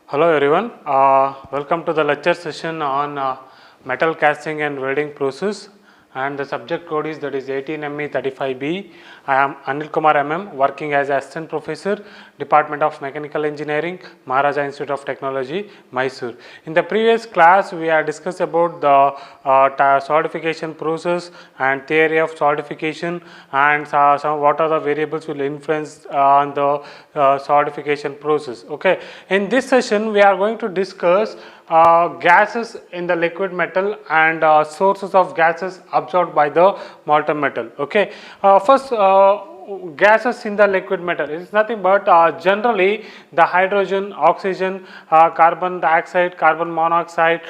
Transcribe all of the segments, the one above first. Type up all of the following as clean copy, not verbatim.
Hello everyone, welcome to the lecture session on metal casting and welding process, and the subject code is 18ME35B. I am Anil Kumar MM, working as assistant professor, Department of Mechanical Engineering, Maharaja Institute of Technology, Mysore. In the previous class we have discussed about the solidification process and theory of solidification, and what are the variables will influence on the solidification process. Okay, in this session we are going to discuss gases in the liquid metal and sources of gases absorbed by the molten metal. Okay, first gases in the liquid metal is nothing but generally the hydrogen, oxygen, carbon dioxide, carbon monoxide,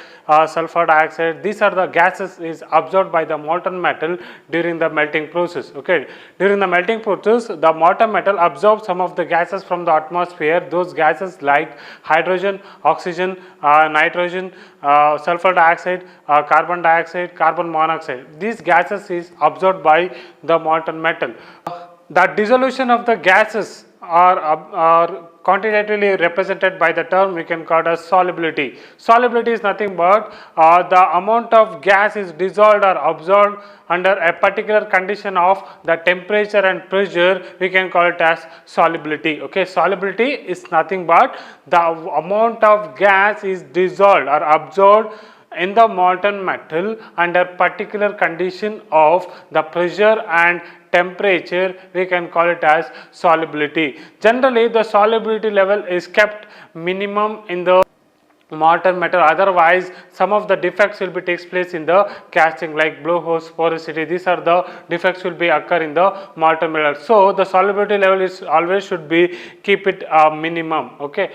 sulfur dioxide. These are the gases is absorbed by the molten metal during the melting process. Okay, during the melting process the molten metal absorbs some of the gases from the atmosphere. Those gases like hydrogen, oxygen, nitrogen, sulfur dioxide, carbon dioxide, carbon monoxide. These gases is absorbed by the molten metal. The dissolution of the gases are quantitatively represented by the term we can call as solubility. Solubility is nothing but the amount of gas is dissolved or absorbed under a particular condition of the temperature and pressure. We can call it as solubility. Okay, solubility is nothing but the amount of gas is dissolved or absorbed in the molten metal under particular condition of the pressure and temperature. We can call it as solubility. Generally the solubility level is kept minimum in the molten metal, otherwise some of the defects will be takes place in the casting like blowholes, porosity. These are the defects will be occur in the molten metal. So the solubility level is always should be keep it minimum. Okay,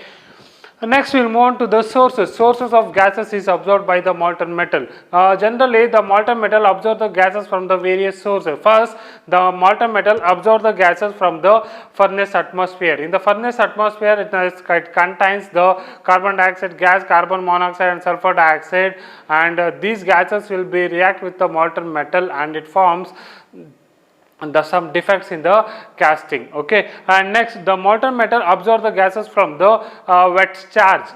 next we will move on to the sources. Sources of gases is absorbed by the molten metal. Generally the molten metal absorb the gases from the various sources. First, the molten metal absorb the gases from the furnace atmosphere. In the furnace atmosphere it contains the carbon dioxide gas, carbon monoxide and sulfur dioxide, and these gases will be react with the molten metal and it forms some defects in the casting. Okay, and next the molten metal absorb the gases from the wet charge.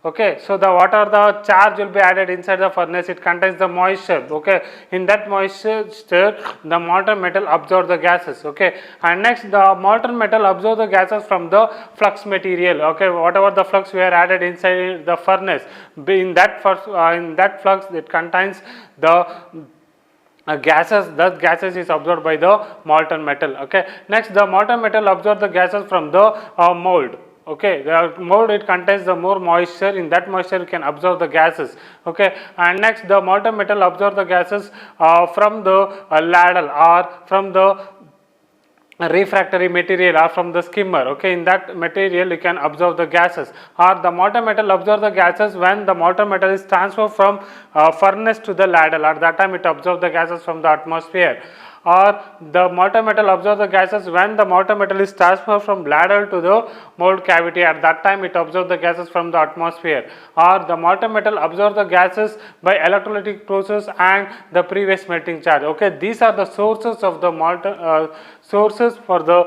Okay, so the what are the charge will be added inside the furnace. It contains the moisture. Okay, in that moisture the molten metal absorb the gases. Okay, and next the molten metal absorb the gases from the flux material. Okay, whatever the flux we are added inside the furnace, in that flux it contains the gases. Thus gases is absorbed by the molten metal. Okay, next the molten metal absorb the gases from the mold. Okay, the mold it contains the more moisture. In that moisture it can absorb the gases. Okay, and next the molten metal absorb the gases from the ladle or from the refractory material or from the skimmer. Okay, in that material you can absorb the gases, or the molten metal absorb the gases when the molten metal is transferred from furnace to the ladle. At that time it absorbs the gases from the atmosphere. Or the molten metal absorbs the gases when the molten metal is transferred from ladle to the mold cavity. At that time it absorbs the gases from the atmosphere. Or the molten metal absorbs the gases by electrolytic process and the previous melting charge. Okay, these are the sources of the molten sources for the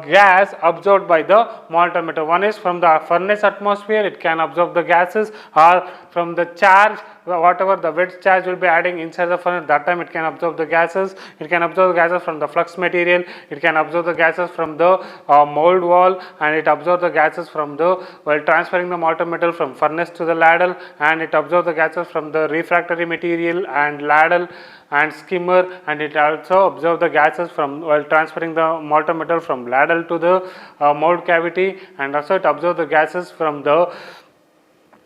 gas absorbed by the molten metal. One is from the furnace atmosphere, it can absorb the gases, or from the charge, whatever the wet charge will be adding inside the furnace, that time it can absorb the gases. It can absorb the gases from the flux material, it can absorb the gases from the mold wall, and it absorbs the gases from the while transferring the molten metal from furnace to the ladle, and it absorbs the gases from the refractory material and ladle and skimmer, and it also absorbs the gases from while transferring the molten metal from ladle to the mold cavity, and also it absorbs the gases from the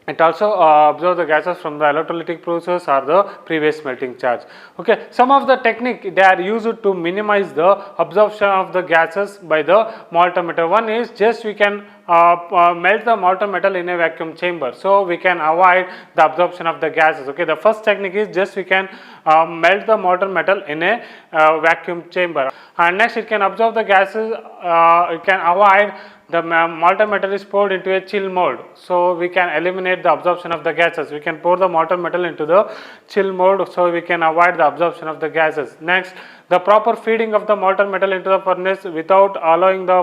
absorb the gases from the electrolytic process or the previous melting charge. Okay, some of the technique they are used to minimize the absorption of the gases by the molten metal. One is just we can melt the molten metal in a vacuum chamber, so we can avoid the absorption of the gases. Okay, the first technique is just we can melt the molten metal in a vacuum chamber, and next it can absorb the gases. It can avoid the molten metal is poured into a chill mode, so we can eliminate the absorption of the gases. We can pour the molten metal into the chill mode, so we can avoid the absorption of the gases. Next, the proper feeding of the molten metal into the furnace without allowing the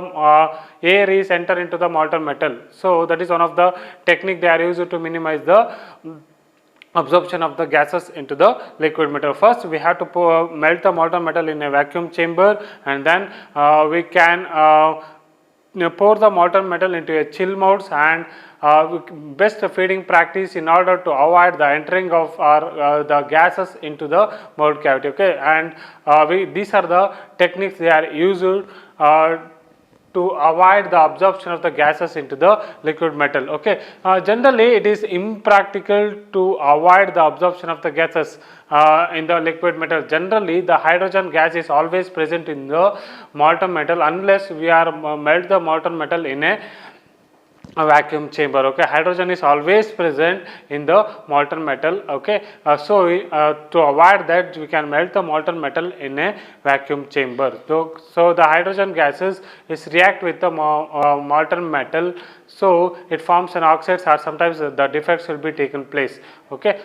air is enter into the molten metal. So that is one of the technique they are used to minimize the absorption of the gases into the liquid metal. First, we have to melt the molten metal in a vacuum chamber, and then we can pour the molten metal into a chill modes, and best feeding practice in order to avoid the entering of the gases into the mold cavity. Okay, and these are the techniques they are used to avoid the absorption of the gases into the liquid metal. Okay, generally it is impractical to avoid the absorption of the gases in the liquid metal. Generally, the hydrogen gas is always present in the molten metal unless we are melt the molten metal in a vacuum chamber. Okay, hydrogen is always present in the molten metal. Okay, to avoid that, we can melt the molten metal in a vacuum chamber. So the hydrogen gases is react with the molten metal, so it forms an oxides, or sometimes the defects will be taken place. Okay,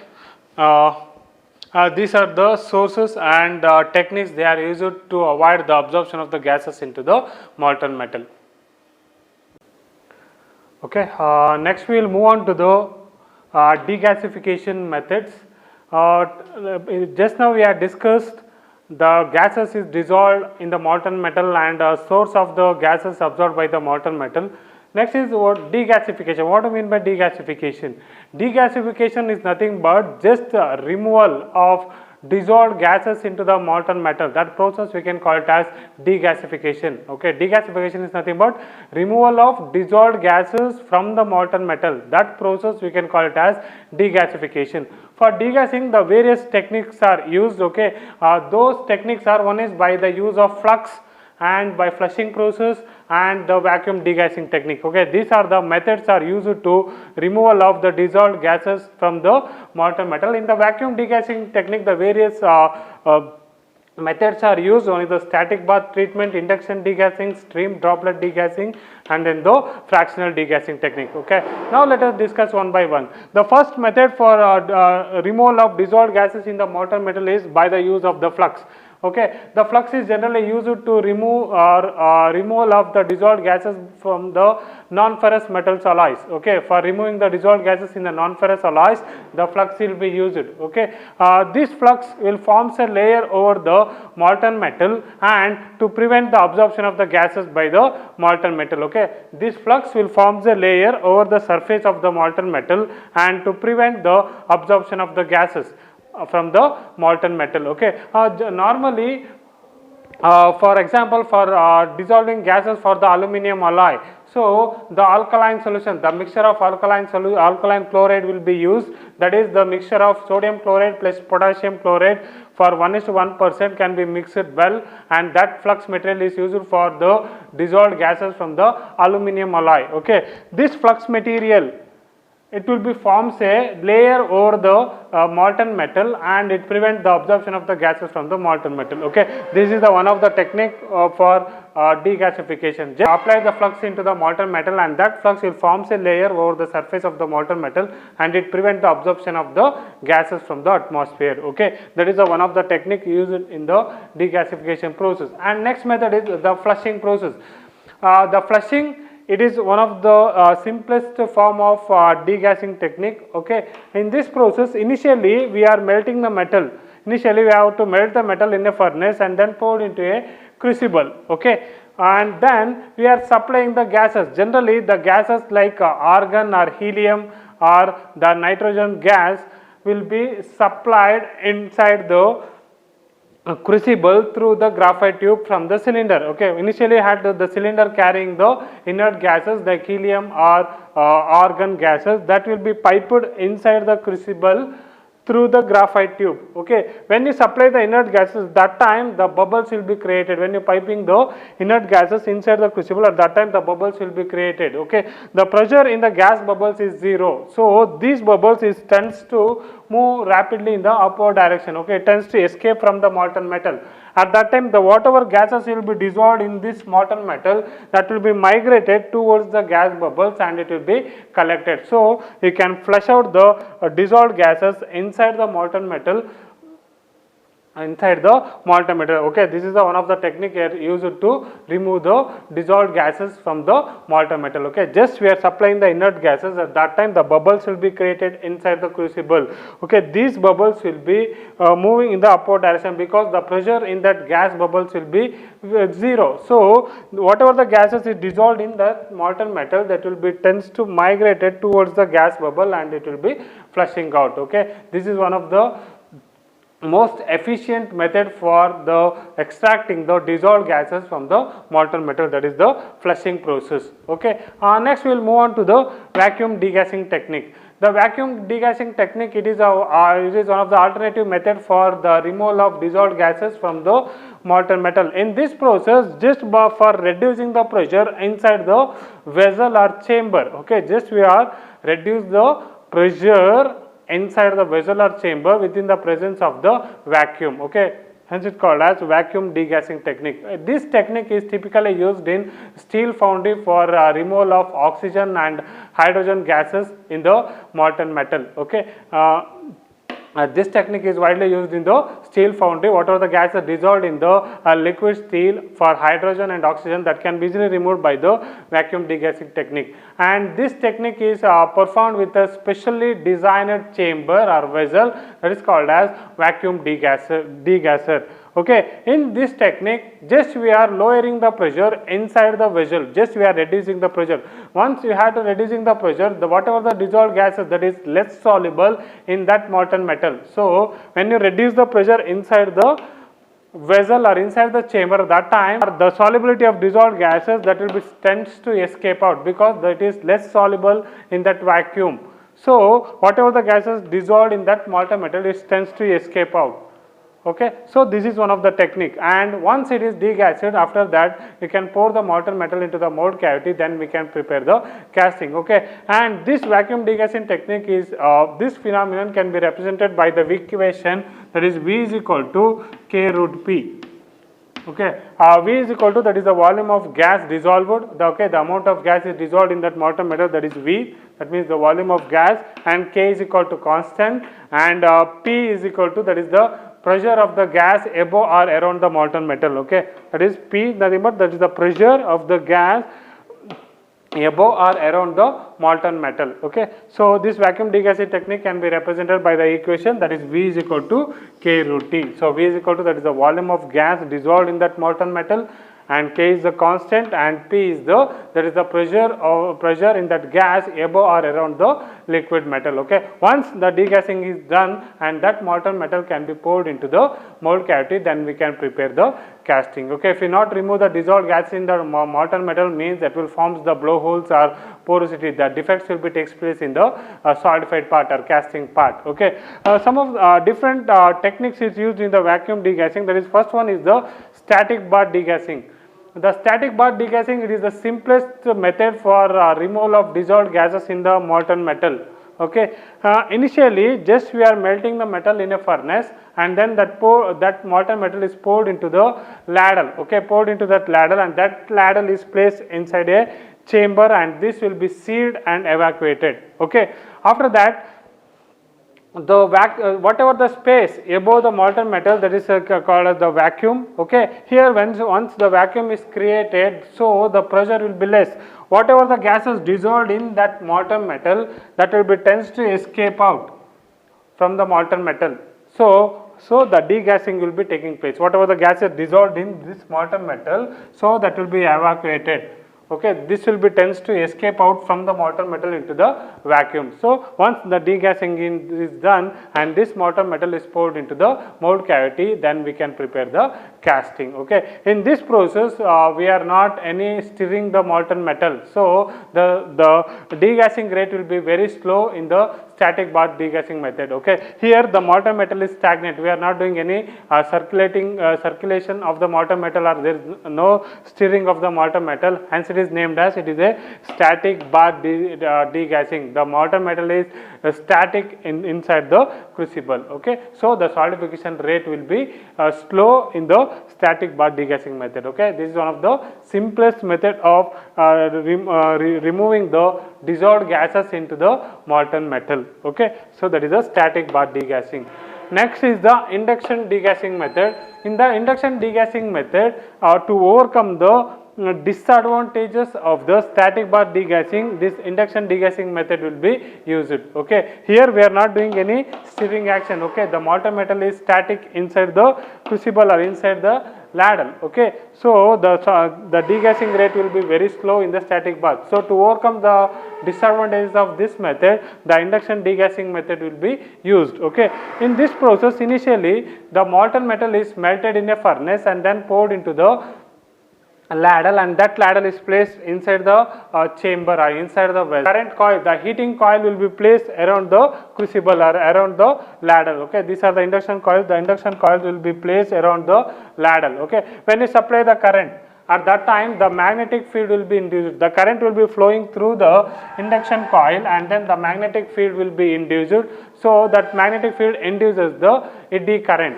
these are the sources and techniques they are used to avoid the absorption of the gases into the molten metal. Okay, next we will move on to the degasification methods. Just now we have discussed the gases is dissolved in the molten metal and source of the gases absorbed by the molten metal. Next is what degasification. What do you mean by degasification? Degasification is nothing but just removal of dissolved gases into the molten metal. That process we can call it as degasification. Okay, degasification is nothing but removal of dissolved gases from the molten metal. That process we can call it as degasification. For degassing, the various techniques are used. Okay, those techniques are, one is by the use of flux and by flushing process and the vacuum degassing technique. Okay, these are the methods are used to removal of the dissolved gases from the molten metal. In the vacuum degassing technique, the various methods are used. One is the static bath treatment, induction degassing, stream droplet degassing, and then the fractional degassing technique. Okay, now let us discuss one by one. The first method for removal of dissolved gases in the molten metal is by the use of the flux. Okay, the flux is generally used to remove removal of the dissolved gases from the non-ferrous metals alloys. Okay, for removing the dissolved gases in the non-ferrous alloys, the flux will be used. Okay, this flux will forms a layer over the molten metal and to prevent the absorption of the gases by the molten metal. Okay, this flux will forms a layer over the surface of the molten metal and to prevent the absorption of the gases from the molten metal. Okay, normally for example, for dissolving gases for the aluminum alloy, so the alkaline solution, the mixture of alkaline chloride will be used. That is, the mixture of sodium chloride plus potassium chloride for 1:1% can be mixed well, and that flux material is used for the dissolved gases from the aluminum alloy. Okay, this flux material, it will be forms a layer over the molten metal and it prevents the absorption of the gases from the molten metal. Okay, this is the one of the technique for degasification. Just apply the flux into the molten metal and that flux will forms a layer over the surface of the molten metal and it prevents the absorption of the gases from the atmosphere. Okay, that is the one of the technique used in the degasification process. And next method is the flushing process. The flushing, it is one of the simplest form of degassing technique. Okay, in this process, initially we are melting the metal. Initially we have to melt the metal in a furnace and then pour into a crucible. Okay, and then we are supplying the gases. Generally the gases like argon or helium or the nitrogen gas will be supplied inside the crucible through the graphite tube from the cylinder. Okay, initially had the cylinder carrying the inert gases like helium or argon gases that will be piped inside the crucible through the graphite tube. Okay, when you supply the inert gases, that time the bubbles will be created. When you piping the inert gases inside the crucible, at that time the bubbles will be created. Okay, the pressure in the gas bubbles is 0, so these bubbles is tends to move rapidly in the upward direction. Okay, it tends to escape from the molten metal. At that time, the whatever gases will be dissolved in this molten metal, that will be migrated towards the gas bubbles and it will be collected. So you can flush out the dissolved gases inside the molten metal, Okay, this is the one of the technique used to remove the dissolved gases from the molten metal. Okay, just we are supplying the inert gases. At that time the bubbles will be created inside the crucible. Okay, these bubbles will be moving in the upward direction because the pressure in that gas bubbles will be zero. So whatever the gases is dissolved in that molten metal, that will be tends to migrated towards the gas bubble and it will be flushing out. Okay, this is one of the most efficient method for the extracting the dissolved gases from the molten metal, that is the flushing process. Okay, next we will move on to the vacuum degassing technique. The vacuum degassing technique, it is one of the alternative method for the removal of dissolved gases from the molten metal. In this process, just for reducing the pressure inside the vessel or chamber, okay, just we are reduce the pressure inside the vessel or chamber within the presence of the vacuum. Okay, hence it called as vacuum degassing technique. This technique is typically used in steel foundry for removal of oxygen and hydrogen gases in the molten metal. Okay, this technique is widely used in the steel foundry. Whatever the gas is dissolved in the liquid steel for hydrogen and oxygen, that can be easily removed by the vacuum degassing technique. And this technique is performed with a specially designed chamber or vessel, that is called as vacuum degasser. Okay, in this technique, just we are lowering the pressure inside the vessel, just we are reducing the pressure. Once you have to reducing the pressure, whatever the dissolved gases that is less soluble in that molten metal. So when you reduce the pressure inside the vessel or inside the chamber, that time the solubility of dissolved gases that will be tends to escape out because that is less soluble in that vacuum. So whatever the gases dissolved in that molten metal, it tends to escape out. Okay, so this is one of the technique, and once it is degassed, after that you can pour the molten metal into the mold cavity, then we can prepare the casting. Okay, and this vacuum degassing technique is this phenomenon can be represented by the equation, that is V is equal to K root P. Okay, V is equal to, that is the volume of gas dissolved, the amount of gas is dissolved in that molten metal, that is V, that means the volume of gas, and K is equal to constant, and P is equal to, that is the pressure of the gas above or around the molten metal. Okay, that is P, nothing but that is the pressure of the gas above or around the molten metal. Okay, so this vacuum degassing technique can be represented by the equation, that is V is equal to K root T. So V is equal to, that is the volume of gas dissolved in that molten metal, and K is the constant, and P is the, that is the pressure in that gas above or around the liquid metal. Okay, once the degassing is done and that molten metal can be poured into the mold cavity, then we can prepare the casting. Okay, if we not remove the dissolved gas in the molten metal, means that will forms the blowholes or porosity. The defects will be takes place in the solidified part or casting part. Okay, some of different techniques is used in the vacuum degassing. That is, first one is the static bath degassing. The static bath degassing, it is the simplest method for removal of dissolved gases in the molten metal. Okay, initially just we are melting the metal in a furnace, and then that molten metal is poured into the ladle. Okay, poured into that ladle, and that ladle is placed inside a chamber, and this will be sealed and evacuated. Okay, after that, the whatever the space above the molten metal, that is called as the vacuum. Okay, here once the vacuum is created, so the pressure will be less. Whatever the gases dissolved in that molten metal, that will be tends to escape out from the molten metal. So the degassing will be taking place. Whatever the gas is dissolved in this molten metal, so that will be evacuated. Okay, this will be tends to escape out from the molten metal into the vacuum. So once the degassing is done and this molten metal is poured into the mold cavity, then we can prepare the casting. Okay, in this process we are not any stirring the molten metal, so the degassing rate will be very slow in the static bath degassing method. Okay, here the molten metal is stagnant. We are not doing any circulation of the molten metal, or there is no stirring of the molten metal. Hence, it is named as it is a static bath degassing. The molten metal is static inside the crucible. Okay, so the solidification rate will be slow in the static bath degassing method. Okay, this is one of the simplest method of removing the dissolved gases into the molten metal. Okay, so that is a static bath degassing. Next is the induction degassing method. In the induction degassing method, to overcome the disadvantages of the static bath degassing, this induction degassing method will be used. Okay, here we are not doing any stirring action. Okay, the molten metal is static inside the crucible or inside the ladle. Okay, so the degassing rate will be very slow in the static bath. So to overcome the disadvantages of this method, the induction degassing method will be used. Okay, in this process, initially the molten metal is melted in a furnace and then poured into the ladle, and that ladle is placed inside the chamber or inside the well. Current coil, the heating coil will be placed around the crucible or around the ladle. Okay, these are the induction coils. The induction coils will be placed around the ladle. Okay, when you supply the current, at that time the magnetic field will be induced. The current will be flowing through the induction coil, and then the magnetic field will be induced. So that magnetic field induces the eddy current.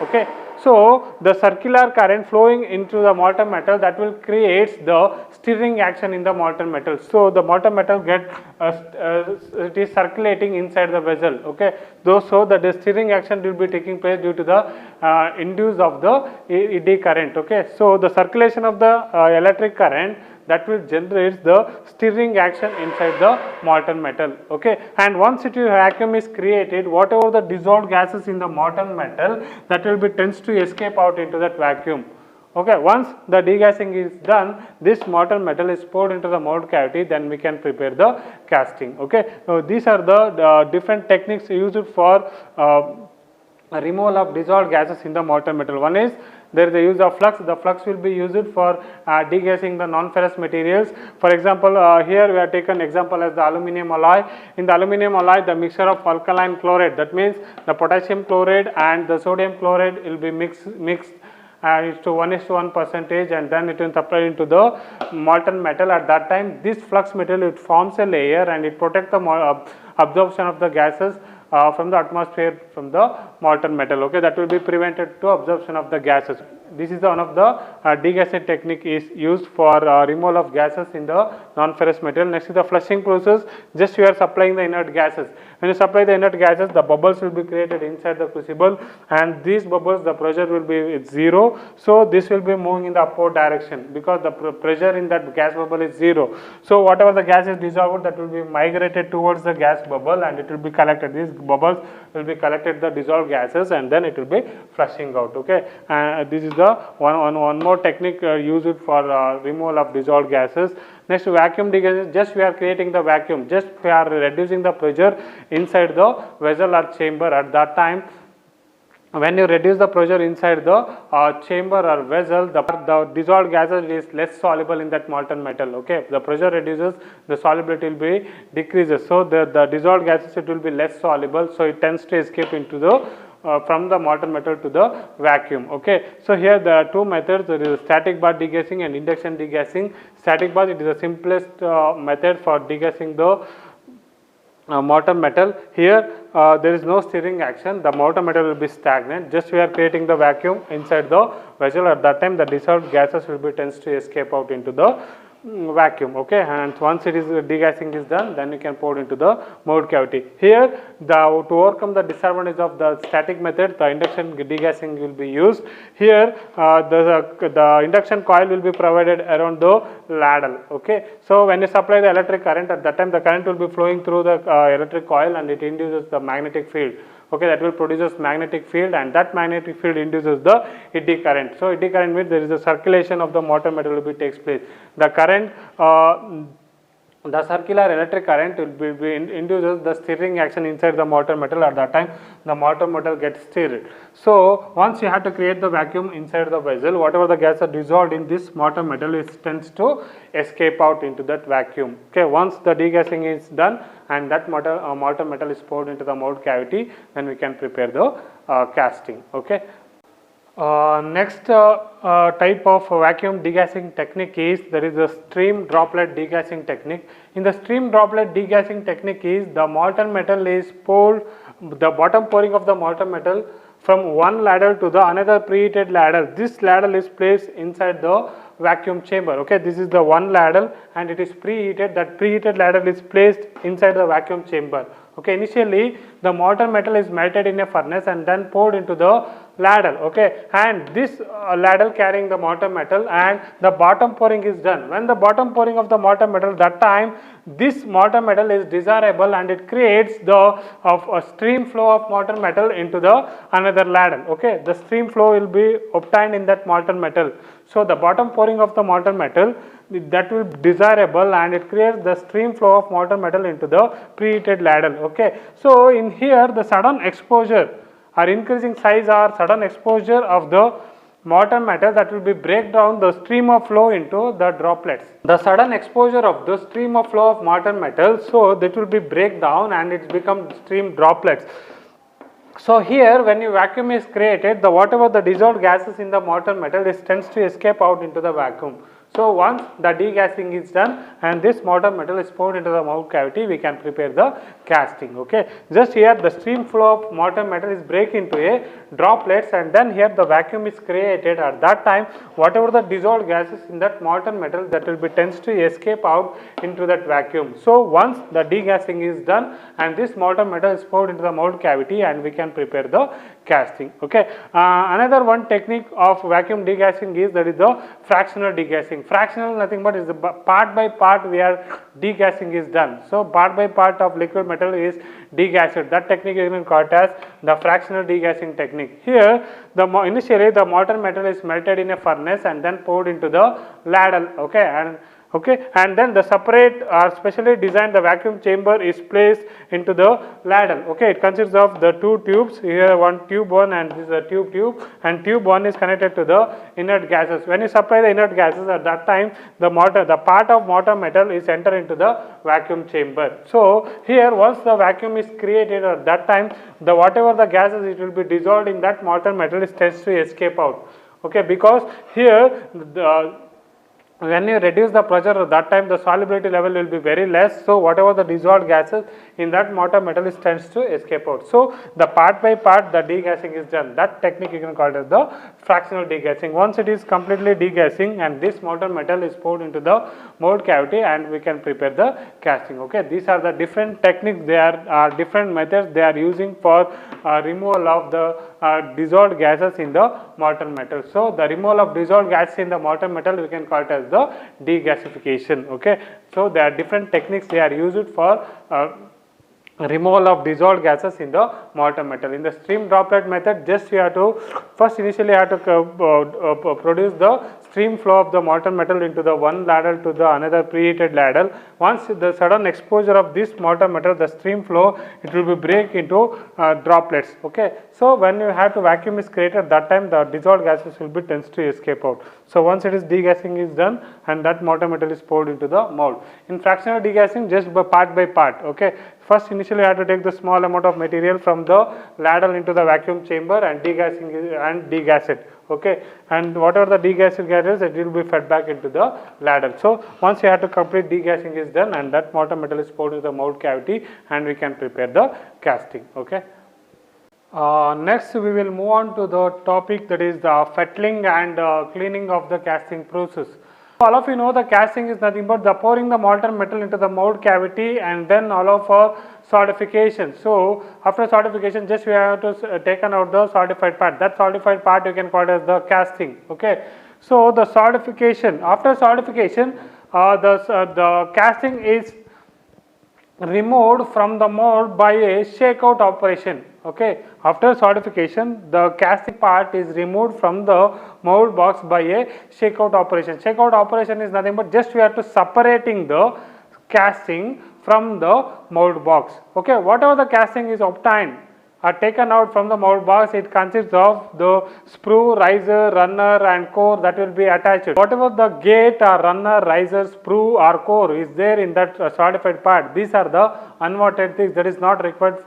Okay, so the circular current flowing into the molten metal, that will create the stirring action in the molten metal. So the molten metal it is circulating inside the vessel. Okay, so the stirring action will be taking place due to the induce of the eddy current. Okay, so the circulation of the electric current, that will generate the stirring action inside the molten metal. Okay, and once vacuum is created, whatever the dissolved gases in the molten metal, that will be tends to escape out into that vacuum. Okay, once the degassing is done, this molten metal is poured into the mold cavity, then we can prepare the casting. Okay, so these are the different techniques used for removal of dissolved gases in the molten metal. One is there is a use of flux. The flux will be used for degassing the non-ferrous materials. For example, here we have taken example as the aluminum alloy. In the aluminum alloy, the mixture of alkaline chloride, that means the potassium chloride and the sodium chloride will be mixed is to 1:1 percentage, and then it will supply into the molten metal. At that time, this flux material, it forms a layer and it protects the absorption of the gases from the atmosphere from the molten metal. Okay, that will be prevented to absorption of the gases. This is one of the degassing technique is used for removal of gases in the non-ferrous material. Next is the flushing process. Just you are supplying the inert gases. When you supply the inert gases, the bubbles will be created inside the crucible, and these bubbles, the pressure will be 0. So this will be moving in the upward direction because the pressure in that gas bubble is 0. So whatever the gas is dissolved, that will be migrated towards the gas bubble and it will be collected. These bubbles will be collected the dissolved gases, and then it will be flushing out. Okay, this is the one more technique used for removal of dissolved gases. Next, vacuum degassing. Just we are creating the vacuum, just we are reducing the pressure inside the vessel or chamber. At that time, when you reduce the pressure inside the chamber or vessel, the dissolved gases is less soluble in that molten metal. Okay, the pressure reduces, the solubility will be decreases. So the dissolved gases, it will be less soluble. So it tends to escape into the from the molten metal to the vacuum. Okay, so here there are two methods. There is static bath degassing and induction degassing. Static bath, it is the simplest method for degassing the molten metal. Here there is no stirring action. The molten metal will be stagnant. Just we are creating the vacuum inside the vessel. At that time, the dissolved gases will be tends to escape out into the vacuum. Okay, and once it is degassing is done, then you can pour into the mold cavity. Here, to overcome the disadvantage of the static method, the induction degassing will be used. Here, the induction coil will be provided around the ladle. Okay, so when you supply the electric current, at that time the current will be flowing through the electric coil and it induces the magnetic field. Okay, that will produce magnetic field, and that magnetic field induces the eddy current. So eddy current means there is a circulation of the molten metal will be takes place. The current the circular electric current will induces the stirring action inside the mortar metal. At that time the mortar metal gets stirred. So once you have to create the vacuum inside the vessel, whatever the gas are dissolved in this mortar metal, it tends to escape out into that vacuum. Okay, once the degassing is done and that mortar metal is poured into the mold cavity, then we can prepare the casting. Okay. Next type of vacuum degassing technique is there is a stream droplet degassing technique. In the stream droplet degassing technique is the molten metal is poured, the bottom pouring of the molten metal from one ladle to the another preheated ladle. This ladle is placed inside the vacuum chamber. Okay, this is the one ladle and it is preheated. That preheated ladle is placed inside the vacuum chamber. Okay, initially the molten metal is melted in a furnace and then poured into the ladle. Okay, and this ladle carrying the molten metal, and the bottom pouring is done. When the bottom pouring of the molten metal, that time this molten metal is desirable and it creates the a stream flow of molten metal into the another ladle. Okay, the stream flow will be obtained in that molten metal. So the bottom pouring of the molten metal, that will be desirable and it creates the stream flow of molten metal into the preheated ladle. Okay, so in here the sudden exposure or increasing size or sudden exposure of the molten metal, that will be break down the stream of flow into the droplets. The sudden exposure of the stream of flow of molten metal, so that will be break down and it become stream droplets. So here when your vacuum is created, the whatever the dissolved gases in the molten metal, it tends to escape out into the vacuum. So once the degassing is done and this molten metal is poured into the mold cavity, we can prepare the casting. Okay, just here the stream flow of molten metal is break into a droplets and then here the vacuum is created. At that time whatever the dissolved gases in that molten metal, that will be tends to escape out into that vacuum. So once the degassing is done and this molten metal is poured into the mold cavity and we can prepare the casting. Okay, another one technique of vacuum degassing is that is the fractional degassing. Fractional nothing but is the part by part where degassing is done. So part by part of liquid metal is degassed. That technique is called as the fractional degassing technique. Here initially the molten metal is melted in a furnace and then poured into the ladle. Okay, and then the separate or specially designed the vacuum chamber is placed into the ladle. Okay, it consists of the two tubes. Here one tube 1 and this is a tube and tube 1 is connected to the inert gases. When you supply the inert gases, at that time the part of molten metal is enter into the vacuum chamber. So here once the vacuum is created, at that time the whatever the gases, it will be dissolved in that molten metal, is tends to escape out. Okay, because here when you reduce the pressure, at that time the solubility level will be very less. So whatever the dissolved gases in that molten metal is tends to escape out. So the part by part the degassing is done. That technique you can call it as the fractional degassing. Once it is completely degassing and this molten metal is poured into the mold cavity and we can prepare the casting. Okay, these are the different techniques. They are different methods they are using for removal of the dissolved gases in the molten metal. So the removal of dissolved gases in the molten metal, we can call it as the degasification. Okay, so there are different techniques they are used for removal of dissolved gases in the molten metal. In the stream droplet method, just you have to first initially have to produce the stream flow of the molten metal into the one ladle to the another preheated ladle. Once the sudden exposure of this molten metal, the stream flow, it will be break into droplets. Okay, so when you have to vacuum is created, that time the dissolved gases will be tends to escape out. So once it is degassing is done and that molten metal is poured into the mold. In fractional degassing, just part by part. Okay, first initially I have to take the small amount of material from the ladle into the vacuum chamber and degas it. Okay, and whatever the degassed gases, it will be fed back into the ladle. So once you have to complete degassing is done and that molten metal is poured into the mold cavity and we can prepare the casting. Okay. Next we will move on to the topic, that is the fettling and cleaning of the casting process. All of you know the casting is nothing but the pouring the molten metal into the mold cavity and then allow for solidification. So after solidification, just we have to taken out the solidified part. That solidified part you can call it as the casting. Okay. So the solidification, after solidification, the casting is removed from the mold by a shakeout operation. Okay, after solidification, the casting part is removed from the mold box by a shakeout operation. Shakeout operation is nothing but just we have to separating the casting from the mold box. Okay, whatever the casting is obtained are taken out from the mold box, it consists of the sprue, riser, runner and core that will be attached. Whatever the gate or runner, riser, sprue or core is there in that solidified part, these are the unwanted things that is not required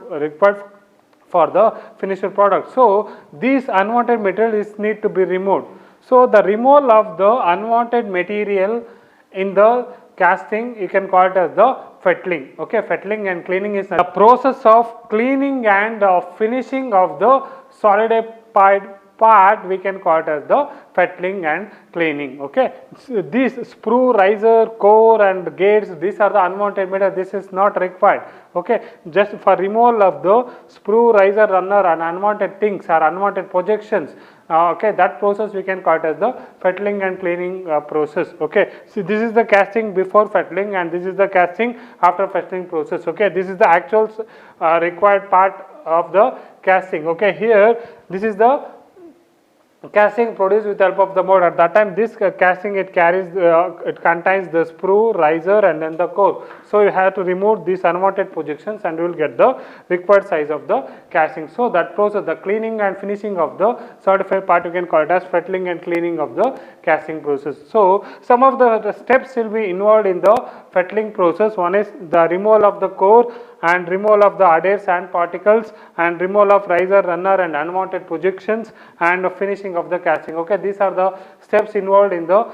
for the finished product. So these unwanted material is need to be removed. So the removal of the unwanted material in the casting, you can call it as the fettling. Okay, fettling and cleaning is the process of cleaning and finishing of the solidified part, we can call it as the fettling and cleaning. Okay, so these sprue, riser, core and gates, these are the unwanted material, this is not required. Okay, just for removal of the sprue, riser, runner and unwanted things or unwanted projections, okay, that process we can call it as the fettling and cleaning process. Okay, so this is the casting before fettling and this is the casting after fettling process. Okay, this is the actual required part of the casting. Okay, here this is the casting produced with the help of the mold. At that time this casting it carries it contains the sprue, riser and then the core. So you have to remove these unwanted projections and you will get the required size of the casting. So that process, the cleaning and finishing of the solidified part, you can call it as fettling and cleaning of the casting process. So some of the steps will be involved in the fettling process. One is the removal of the core and removal of the adhere sand particles and removal of riser, runner and unwanted projections and finishing of the casting. Okay, these are the steps involved in the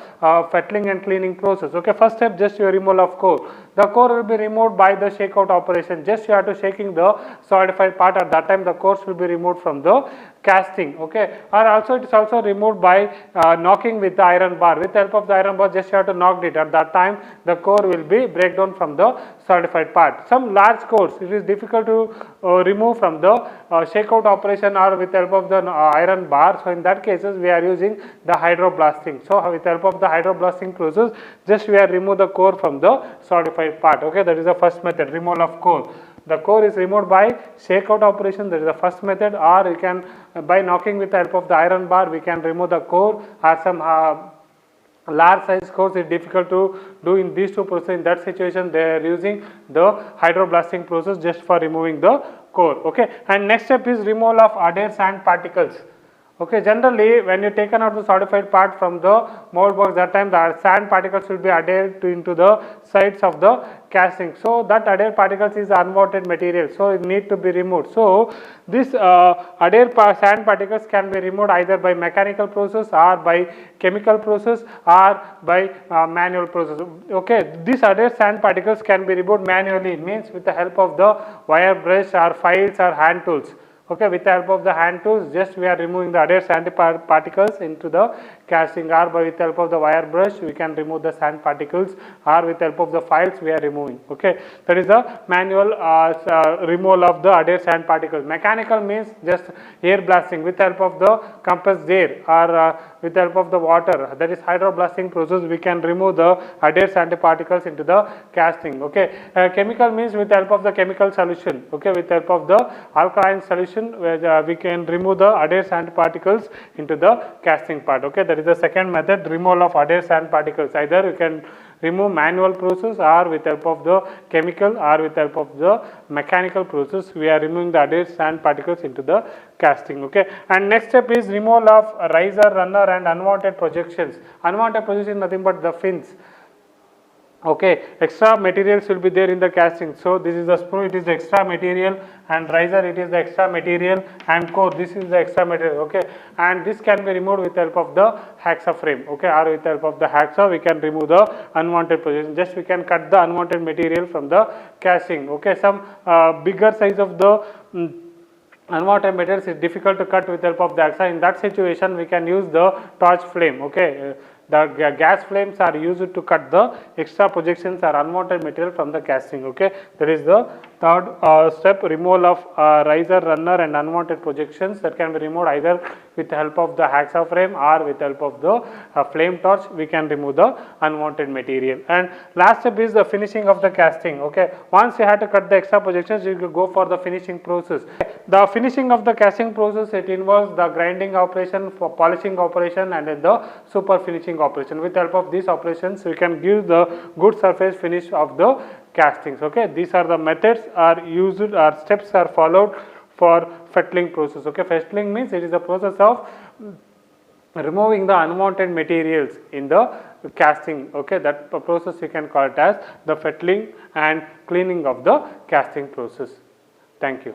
fettling and cleaning process. Okay, first step, just your removal of core. The core will be removed by the shakeout operation. Just you have to shaking the solidified part. At that time the cores will be removed from the casting. Okay, or also it is also removed by knocking with the iron bar. With the help of the iron bar, just you have to knock it. At that time the core will be break down from the solidified part. Some large cores it is difficult to remove from the shakeout operation or with the help of the iron bar. So in that cases we are using the hydroblasting. So with the help of the hydroblasting process, just we are remove the core from the solidified part. Okay, that is the first method, removal of core. The core is removed by shakeout operation, that is the first method, or you can by knocking with the help of the iron bar we can remove the core, or some large size cores is difficult to do in these two processes. In that situation they are using the hydroblasting process just for removing the core. Okay, and next step is removal of adhere sand particles. Okay, generally when you taken out the solidified part from the mold box, that time the sand particles will be adhered into the sides of the casting. So that adhere particles is unwanted material, so it need to be removed. So this adhere sand particles can be removed either by mechanical process or by chemical process or by manual process. Okay, these adhere sand particles can be removed manually, means with the help of the wire brush or files or hand tools. Okay, with the help of the hand tools, just we are removing the adhere sand particles into the casting, or by with the help of the wire brush we can remove the sand particles, or with the help of the files we are removing. Okay, that is the manual removal of the adhere sand particles. Mechanical means just air blasting with the help of the compressed air or with the help of the water, that is hydroblasting process, we can remove the adhere sand particles into the casting. Okay, chemical means with the help of the chemical solution. Okay, with the help of the alkaline solution where we can remove the adhere sand particles into the casting part. Okay, that is the second method, removal of adhere sand particles. Either you can remove manual process or with help of the chemical or with help of the mechanical process we are removing the adhere sand particles into the casting. Okay, and next step is removal of riser, runner and unwanted projections. Unwanted projection nothing but the fins. Okay, extra materials will be there in the casting. So this is the sprue, it is the extra material, and riser it is the extra material, and core this is the extra material. Okay, and this can be removed with the help of the hacksaw frame. Okay, or with the help of the hacksaw we can remove the unwanted projection. Just we can cut the unwanted material from the casting. Okay, some bigger size of the unwanted materials is difficult to cut with the help of the hacksaw. In that situation we can use the torch flame. Okay, the gas flames are used to cut the extra projections or unwanted material from the casting. Okay, that is the Third step, removal of riser, runner and unwanted projections that can be removed either with the help of the hacksaw frame or with the help of the flame torch. We can remove the unwanted material. And last step is the finishing of the casting. Okay, once you have to cut the extra projections, you can go for the finishing process. The finishing of the casting process, it involves the grinding operation, for polishing operation and then the super finishing operation. With the help of these operations, we can give the good surface finish of the castings. Okay, these are the methods are used or steps are followed for fettling process. Okay, fettling means it is a process of removing the unwanted materials in the casting. Okay, that process you can call it as the fettling and cleaning of the casting process. Thank you.